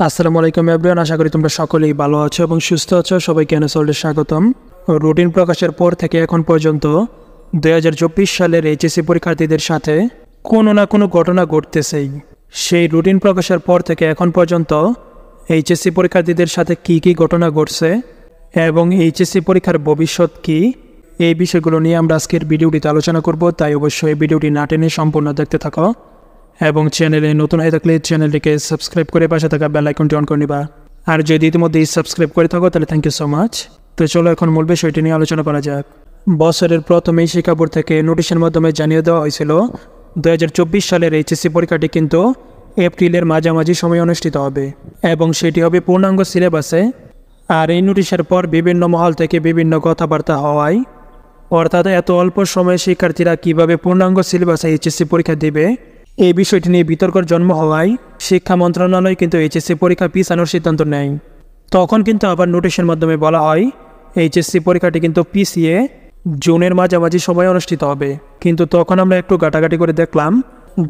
আসসালামু আলাইকুম এভরিওয়ান, আশা করি তোমরা সকলেই ভালো আছো এবং সুস্থ আছো। সবাইকে এনএসওয়ার্ল্ডে স্বাগতম। রুটিন প্রকাশের পর থেকে এখন পর্যন্ত 2024 সালের এইচএসসি পরীক্ষার্থীদের সাথে কোনো না কোনো ঘটনা ঘটতেছেই। সেই রুটিন প্রকাশের পর থেকে এখন পর্যন্ত এইচএসসি পরীক্ষার্থীদের সাথে কি কি ঘটনা ঘটছে এবং এইচএসসি পরীক্ষার ভবিষ্যৎ কি, এই বিষয়গুলো নিয়ে আমরা আজকের ভিডিওটিতে আলোচনা করব। তাই অবশ্যই এই ভিডিওটি না টেনে সম্পূর্ণ দেখতে থাকো এবং চ্যানেলে নতুন হয়ে থাকলে চ্যানেলটিকে সাবস্ক্রাইব করে পাশে থাকা বেল আইকনটি অন করে নিবা। আর যদি ইতিমধ্যেই সাবস্ক্রাইব করে থাকো তাহলে থ্যাংক ইউ সো মাচ। তো চলো এখন মূল বিষয়টি নিয়ে আলোচনা করা যাক। বছরের প্রথমেই শিক্ষা বোর্ড থেকে নোটিশের মাধ্যমে জানিয়ে দেওয়া হয়েছিল 2024 সালের এইচএসসি পরীক্ষাটি কিন্তু এপ্রিলের মাঝামাঝি সময়ে অনুষ্ঠিত হবে এবং সেটি হবে পূর্ণাঙ্গ সিলেবাসে। আর এই নোটিশের পর বিভিন্ন মহল থেকে বিভিন্ন কথাবার্তা হওয়ায়, অর্থাৎ এত অল্প সময়ে শিক্ষার্থীরা কীভাবে পূর্ণাঙ্গ সিলেবাসে এইচএসসি পরীক্ষা দেবে, এই বিষয়টি নিয়ে বিতর্কের জন্ম হওয়ায় শিক্ষা মন্ত্রণালয় কিন্তু এইচএসসি পরীক্ষা পিছানোর সিদ্ধান্ত নেয়। তখন কিন্তু আবার নোটিশের মাধ্যমে বলা হয় এইচএসসি পরীক্ষাটি কিন্তু পিছিয়ে জুনের মাঝামাঝি সময়ে অনুষ্ঠিত হবে। কিন্তু তখন আমরা একটু ঘাটাঘাটি করে দেখলাম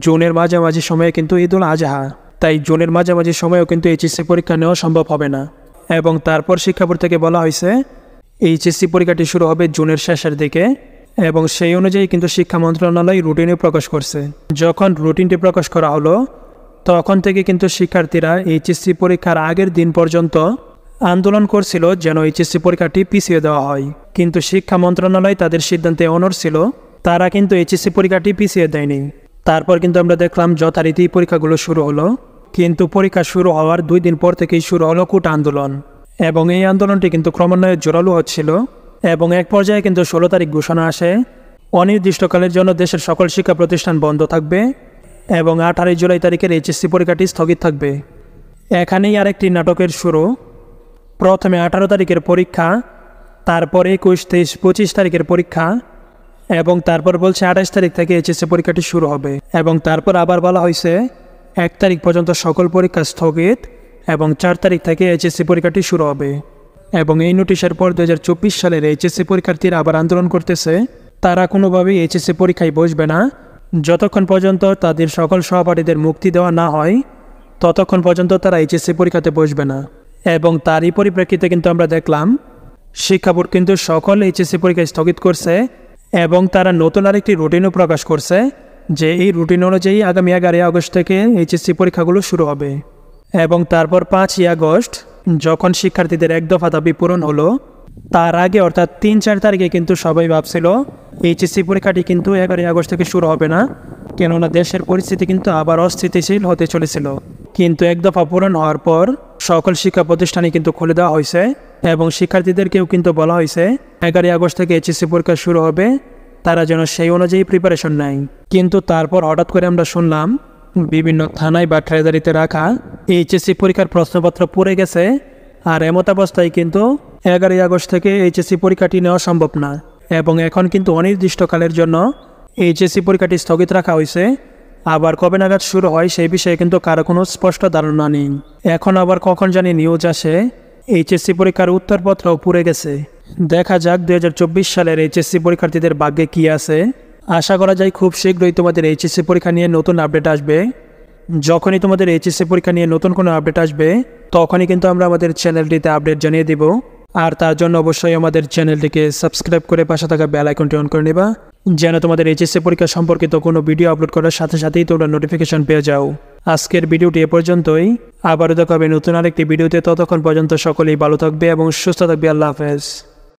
জুনের মাঝামাঝি সময়ে কিন্তু ঈদুল আজহা, তাই জুনের মাঝামাঝি সময়েও কিন্তু এইচএসসি পরীক্ষা নেওয়া সম্ভব হবে না। এবং তারপর শিক্ষা বোর্ড থেকে বলা হয়েছে এইচএসসি পরীক্ষাটি শুরু হবে জুনের শেষের দিকে এবং সেই অনুযায়ী কিন্তু শিক্ষা মন্ত্রণালয় রুটিনে প্রকাশ করছে। যখন রুটিনটি প্রকাশ করা হলো তখন থেকে কিন্তু শিক্ষার্থীরা এইচএসসি পরীক্ষার আগের দিন পর্যন্ত আন্দোলন করছিল যেন এইচএসসি পরীক্ষাটি পিছিয়ে দেওয়া হয়। কিন্তু শিক্ষা মন্ত্রণালয় তাদের সিদ্ধান্তে অনড় ছিল, তারা কিন্তু এইচএসসি পরীক্ষাটি পিছিয়ে দেয়নি। তারপর কিন্তু আমরা দেখলাম যথারীতি পরীক্ষাগুলো শুরু হলো, কিন্তু পরীক্ষা শুরু হওয়ার 2 দিন পর থেকেই শুরু হলো কোটা আন্দোলন এবং এই আন্দোলনটি কিন্তু ক্রমান্বয়ে জোরালো হচ্ছিল এবং এক পর্যায়ে কিন্তু 16 তারিখ ঘোষণা আসে অনির্দিষ্টকালের জন্য দেশের সকল শিক্ষা প্রতিষ্ঠান বন্ধ থাকবে এবং 18 জুলাই তারিখের এইচএসসি পরীক্ষাটি স্থগিত থাকবে। এখানেই আরেকটি নাটকের শুরু। প্রথমে 18 তারিখের পরীক্ষা, তারপরে 21, 23, 25 তারিখের পরীক্ষা এবং তারপর বলছে 28 তারিখ থেকে এইচএসসি পরীক্ষাটি শুরু হবে এবং তারপর আবার বলা হয়েছে 1 তারিখ পর্যন্ত সকল পরীক্ষা স্থগিত এবং 4 তারিখ থেকে এইচএসসি পরীক্ষাটি শুরু হবে। এবং এই নোটিশের পর 2024 সালের এইচএসসি পরীক্ষার্থীরা আবার আন্দোলন করতেছে, তারা কোনোভাবেই এইচএসসি পরীক্ষায় বসবে না যতক্ষণ পর্যন্ত তাদের সকল সহপাঠীদের মুক্তি দেওয়া না হয়, ততক্ষণ পর্যন্ত তারা এইচএসসি পরীক্ষাতে বসবে না। এবং তারই পরিপ্রেক্ষিতে কিন্তু আমরা দেখলাম শিক্ষা বোর্ড কিন্তু সকল এইচএসসি পরীক্ষা স্থগিত করছে এবং তারা নতুন আরেকটি রুটিনও প্রকাশ করছে যে এই রুটিন অনুযায়ী আগামী 11 আগস্ট থেকে এইচএসসি পরীক্ষাগুলো শুরু হবে। এবং তারপর 5 আগস্ট যখন শিক্ষার্থীদের এক দফা দাবি পূরণ হলো, তার আগে অর্থাৎ 3-4 তারিখে কিন্তু সবাই ভাবছিল এইচএসসি পরীক্ষাটি কিন্তু 11 আগস্ট থেকে শুরু হবে না, কেননা দেশের পরিস্থিতি কিন্তু আবার অস্থিতিশীল হতে চলেছিল। কিন্তু এক দফা পূরণ হওয়ার পর সকল শিক্ষা প্রতিষ্ঠানে কিন্তু খুলে দেওয়া হয়েছে এবং শিক্ষার্থীদেরকেও কিন্তু বলা হয়েছে 11 আগস্ট থেকে এইচএসসি পরীক্ষা শুরু হবে, তারা যেন সেই অনুযায়ী প্রিপারেশন নেয়। কিন্তু তারপর হঠাৎ করে আমরা শুনলাম বিভিন্ন থানায় বা ট্রেজারিতে রাখা এইচএসসি পরীক্ষার প্রশ্নপত্র পড়ে গেছে আর এমত অবস্থায় কিন্তু 11 আগস্ট থেকে এইচএসসি পরীক্ষাটি নেওয়া সম্ভব না এবং এখন কিন্তু অনির্দিষ্টকালের জন্য এইচএসসি পরীক্ষাটি স্থগিত রাখা হয়েছে। আবার কবে নাগাদ শুরু হয় সেই বিষয়ে কিন্তু কারো কোনো স্পষ্ট ধারণা নেই। এখন আবার কখন জানি নিউজ আসে এইচএসসি পরীক্ষার উত্তরপত্রও পুড়ে গেছে। দেখা যাক 2024 সালের এইচএসসি পরীক্ষার্থীদের ভাগ্যে কী আছে। আশা করা যায় খুব শীঘ্রই তোমাদের এইচএসসি পরীক্ষা নিয়ে নতুন আপডেট আসবে। যখনই তোমাদের এইচএসসি পরীক্ষা নিয়ে নতুন কোনো আপডেট আসবে তখনই কিন্তু আমরা আমাদের চ্যানেলটিতে আপডেট জানিয়ে দেব। আর তার জন্য অবশ্যই আমাদের চ্যানেলটিকে সাবস্ক্রাইব করে পাশে থাকা বেল আইকনটি অন করে নেবা, যেন তোমাদের এইচএসসি পরীক্ষা সম্পর্কিত কোনো ভিডিও আপলোড করার সাথে সাথেই তোমরা নোটিফিকেশন পেয়ে যাও। আজকের ভিডিওটি এ পর্যন্তই, আবারও দেখা হবে নতুন আরেকটি ভিডিওতে। ততক্ষণ পর্যন্ত সকলেই ভালো থাকবে এবং সুস্থ থাকবে। আল্লাহ হাফেজ।